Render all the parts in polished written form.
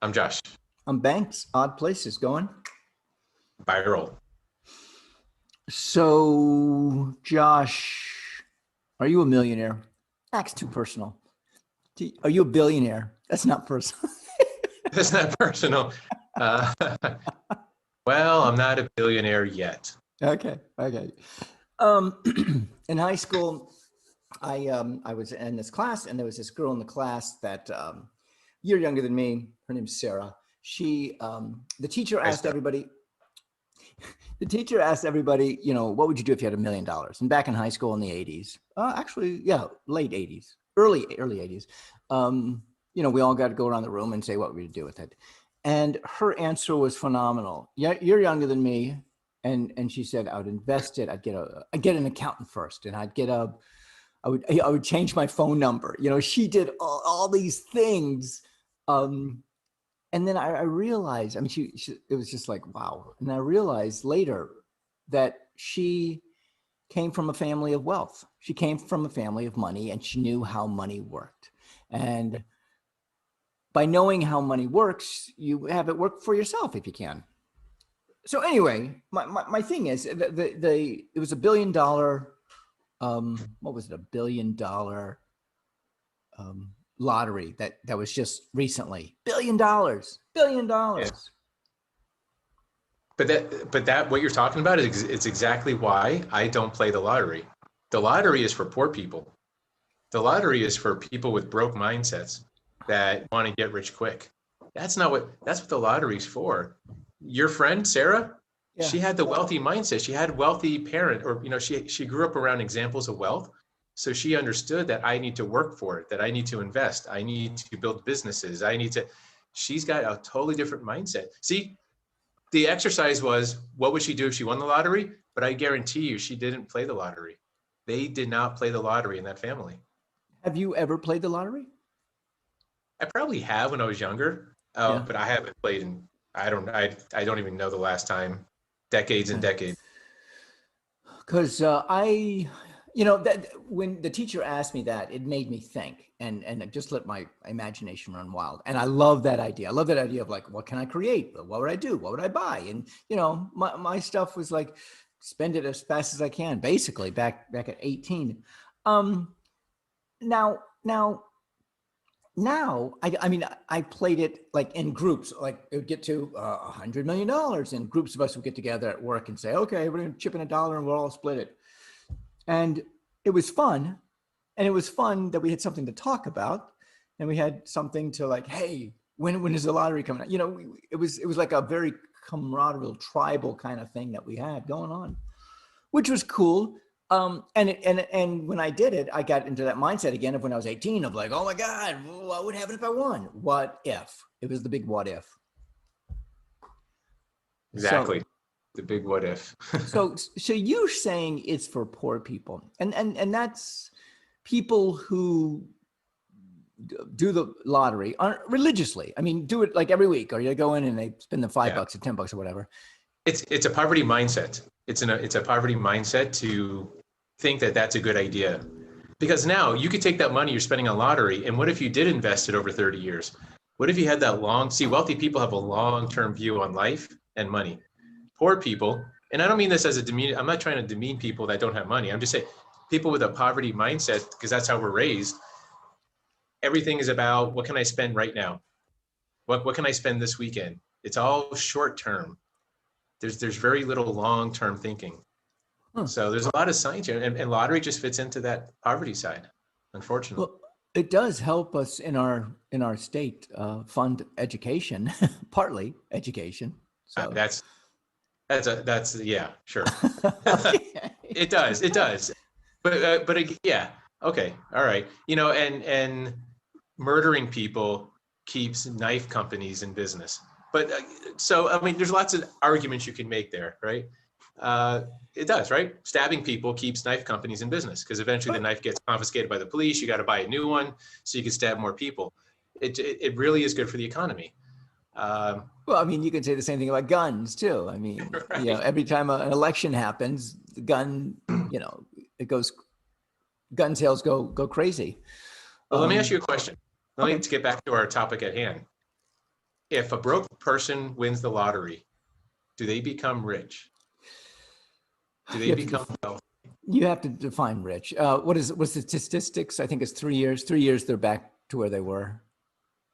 I'm Josh. I'm Banks. Odd Places going. Viral. So, Josh, are you a millionaire? That's too personal. Are you a billionaire? That's not personal. That's not personal. Uh, well, I'm not a billionaire yet. Okay. In high school, I was in this class, and there was this girl in the class that year younger than me. Her name's Sarah. She, the teacher asked everybody. The teacher asked everybody, what would you do if you had $1 million? And back in high school in the 80s, late 80s, early 80s, we all got to go around the room and say what we'd do with it. And her answer was phenomenal. Yeah, you're younger than me. And she said, I would invest it. I'd get an accountant first, and I would change my phone number. She did all these things. And then I realized, it was just like, wow. And I realized later that she came from a family of wealth. She came from a family of money, and she knew how money worked. And by knowing how money works, you have it work for yourself if you can. So anyway, my thing is, it was $1 billion. What was it? $1 billion lottery that was just recently. $1 billion. Yeah. But that what you're talking about is it's exactly why I don't play the lottery. The lottery is for poor people. The lottery is for people with broke mindsets that want to get rich quick. That's what the lottery's for. Your friend Sarah, yeah. She had the wealthy mindset. She had wealthy parent, or she grew up around examples of wealth. So she understood that I need to work for it, that I need to invest, I need to build businesses, she's got a totally different mindset. See, the exercise was, what would she do if she won the lottery? But I guarantee you, she didn't play the lottery. They did not play the lottery in that family. Have you ever played the lottery? I probably have when I was younger, but I haven't played in, I don't even know the last time, decades and decades. Because that when the teacher asked me that, it made me think and just let my imagination run wild. And I love that idea. I love that idea of like, what can I create? What would I do? What would I buy? And, my stuff was like, spend it as fast as I can, basically back at 18. Now, I played it like in groups, like it would get to $100 million, and groups of us would get together at work and say, okay, we're going to chip in $1 and we'll all split it. And it was fun. And it was fun that we had something to talk about, and we had something to like, hey, when is the lottery coming out? It was like a very camaraderie, tribal kind of thing that we had going on, which was cool. And when I did it, I got into that mindset again of when I was 18 of like, oh my God, what would happen if I won? What if? It was the big what if. Exactly. The big what if. so you're saying it's for poor people, and that's people who do the lottery religiously. Do it like every week, or you go in and they spend the $5 or $10 or whatever. It's a poverty mindset. It's a poverty mindset to think that that's a good idea, because now you could take that money you're spending on lottery, and what if you did invest it over 30 years? What if you had that wealthy people have a long-term view on life and money. Poor people, and I don't mean this as I'm not trying to demean people that don't have money. I'm just saying people with a poverty mindset, because that's how we're raised. Everything is about, what can I spend right now? What can I spend this weekend? It's all short term. There's very little long-term thinking. So there's a lot of science here, and lottery just fits into that poverty side, unfortunately. Well, it does help us in our state fund education, partly education. So that's yeah, sure. It does. But yeah, okay, all right. And murdering people keeps knife companies in business. But so there's lots of arguments you can make there, right? It does, right? Stabbing people keeps knife companies in business, because eventually the knife gets confiscated by the police. You got to buy a new one so you can stab more people. It really is good for the economy. Well, you can say the same thing about guns too. Right. Every time an election happens, the gun sales go crazy. Well, let me ask you a question. Let's get back to our topic at hand. if a broke person wins the lottery, do they become rich? Do they become wealthy? You have to define rich. What's the statistics? I think it's 3 years. 3 years, they're back to where they were.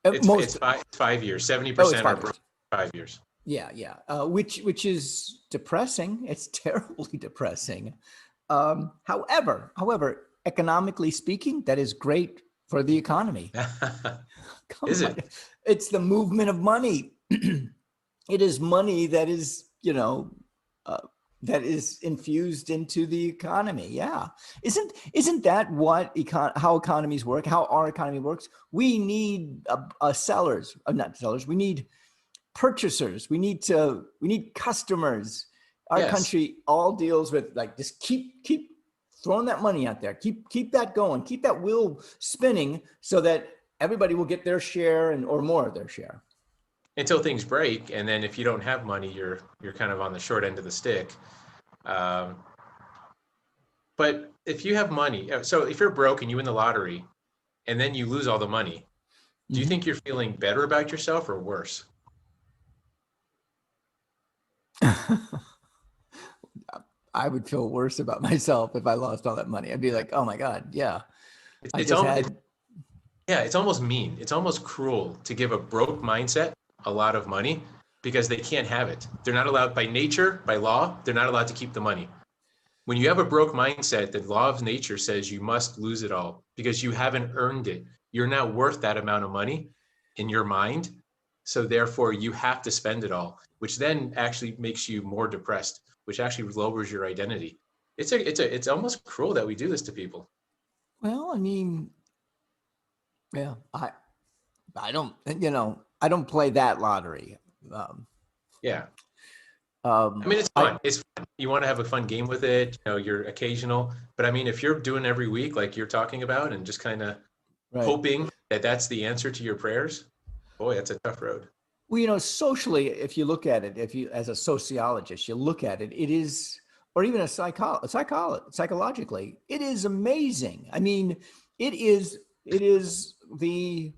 It's 5 years. Oh, it's 70% are 5 broke years. 5 years. Yeah. Which is depressing. It's terribly depressing. However, economically speaking, that is great for the economy. Come Is on. it? It's the movement of money. It is money that is, that is infused into the economy. Yeah. Isn't that what how economies work, how our economy works? We need sellers, not sellers. We need purchasers. We need customers. Our Yes. country all deals with like, just keep throwing that money out there. Keep that going. Keep that wheel spinning so that everybody will get their share or more of their share. Until things break, and then if you don't have money, you're kind of on the short end of the stick. But if you have money, so if you're broke and you win the lottery, and then you lose all the money, do you think you're feeling better about yourself or worse? I would feel worse about myself if I lost all that money. I'd be like, oh my God, yeah. It's almost mean. It's almost cruel to give a broke mindset a lot of money because they can't have it. They're not allowed by nature, by law, they're not allowed to keep the money. When you have a broke mindset, the law of nature says you must lose it all because you haven't earned it. You're not worth that amount of money in your mind. So therefore you have to spend it all, which then actually makes you more depressed, which actually lowers your identity. It's almost cruel that we do this to people. Well, I mean, yeah, I don't, I don't play that lottery. Yeah. I mean, it's fun. It's fun. You want to have a fun game with it. You're occasional. But I mean, if you're doing every week, like you're talking about, and just kind of hoping that that's the answer to your prayers, boy, that's a tough road. Well, socially, if you look at it, as a sociologist, you look at it, it is, or even psychologically, it is amazing. I mean, it is the,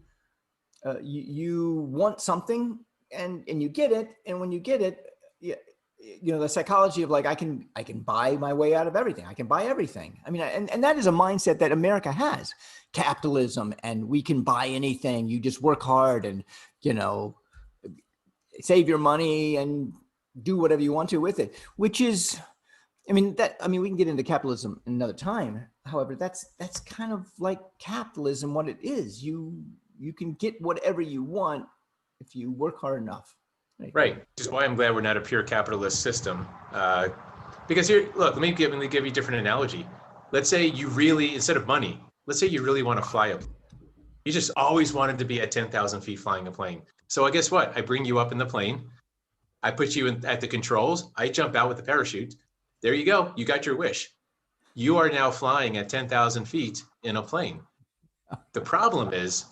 you want something and you get it. And when you get it, the psychology of like, I can buy my way out of everything. I can buy everything. I mean, and that is a mindset that America has, capitalism, and we can buy anything. You just work hard and, save your money and do whatever you want to with it, which is, we can get into capitalism another time. However, that's kind of like capitalism, what it is. You can get whatever you want if you work hard enough. Right. Which is why I'm glad we're not a pure capitalist system. Because here, look, let me give you a different analogy. Let's say you really, instead of money, let's say you really want to fly a plane. You just always wanted to be at 10,000 feet flying a plane. So I guess what? I bring you up in the plane. I put you at the controls. I jump out with the parachute. There you go. You got your wish. You are now flying at 10,000 feet in a plane. The problem is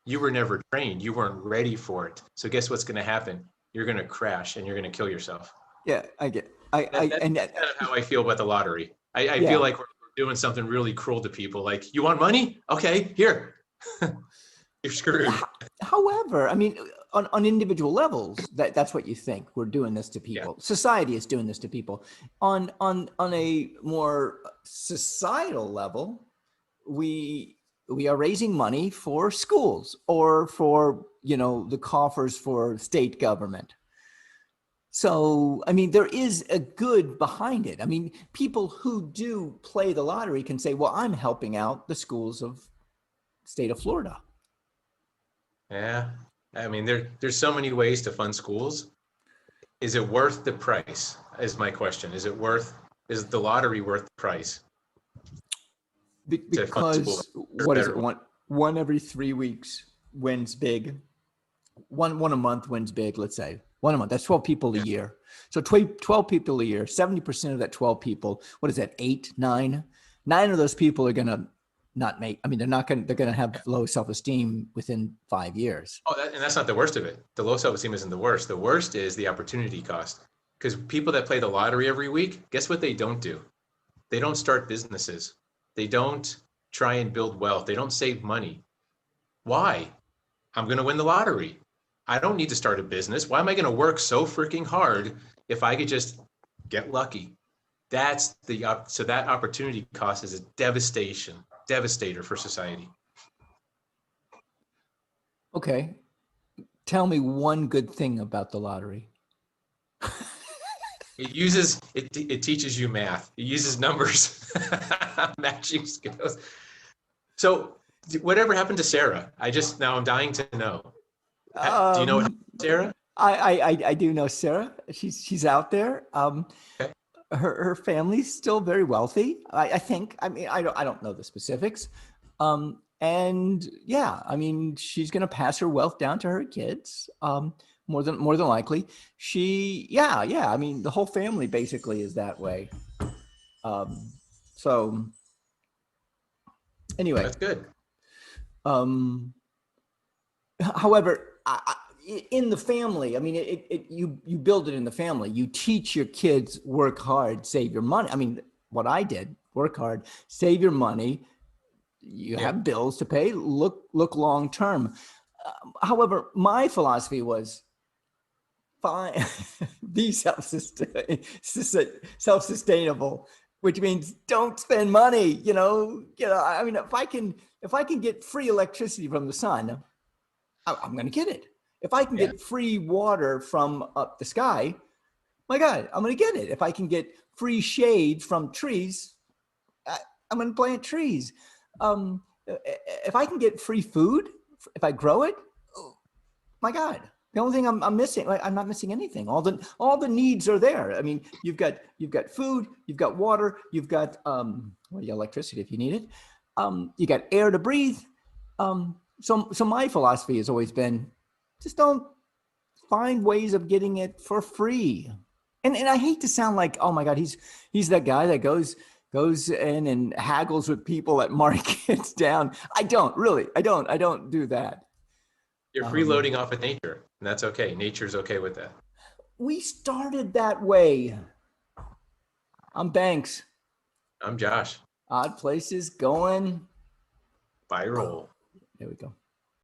you were never trained. You weren't ready for it. So guess what's going to happen? You're going to crash and you're going to kill yourself. Yeah, I get. That's kind of how I feel about the lottery. I feel like we're doing something really cruel to people. Like, you want money? Okay, here. You're screwed. However, on individual levels, that's what you think. We're doing this to people. Yeah. Society is doing this to people. On a more societal level, we are raising money for schools or for, the coffers for state government. So, there is a good behind it. People who do play the lottery can say, well, I'm helping out the schools of state of Florida. Yeah. There's so many ways to fund schools. Is it worth the price? Is my question. Is the lottery worth the price? Because what is it? One every 3 weeks wins big. One a month wins big, let's say. One a month. That's 12 people a year. So 12 people a year, 70% of that 12 people, what is that, 8, 9? 9 of those people are going to not make, they're going to have low self-esteem within 5 years. And that's not the worst of it. The low self-esteem isn't the worst. The worst is the opportunity cost. Because people that play the lottery every week, guess what they don't do? They don't start businesses. They don't try and build wealth. They don't save money. Why? I'm going to win the lottery. I don't need to start a business. Why am I going to work so freaking hard if I could just get lucky? That's so that opportunity cost is a devastator for society. Okay. Tell me one good thing about the lottery. It teaches you math. It uses numbers, matching skills. So whatever happened to Sarah? Now I'm dying to know. Do you know what happened Um, to Sarah? I do know Sarah. She's out there. Okay. Her family's still very wealthy. I think. I mean, I don't know the specifics. And yeah, I mean, she's going to pass her wealth down to her kids. More than likely. Yeah. I mean, the whole family basically is that way. So anyway, That's good. um, however, in the family, I mean, you build it in the family. You teach your kids, work hard, save your money. I mean, what I did, work hard, save your money. You Yeah. have bills to pay. Look long term. However, my philosophy was fine, be self-sustainable, which means don't spend money. I mean, if I can get free electricity from the sun, I'm going to get it. If I can get free water from up the sky, my God, I'm going to get it. If I can get free shade from trees, I'm going to plant trees. If I can get free food, if I grow it, oh, my God, the only thing I'm missing, like, I'm not missing anything. All the needs are there. I mean, you've got food, you've got water, you've got electricity if you need it. You got air to breathe. So my philosophy has always been, just don't find ways of getting it for free. And I hate to sound like, oh my God, he's that guy that goes in and haggles with people at markets down. I don't do that. You're freeloading off of nature, and that's okay. Nature's okay with that. We started that way. I'm Banks. I'm Josh. Odd Places going Viral. There we go.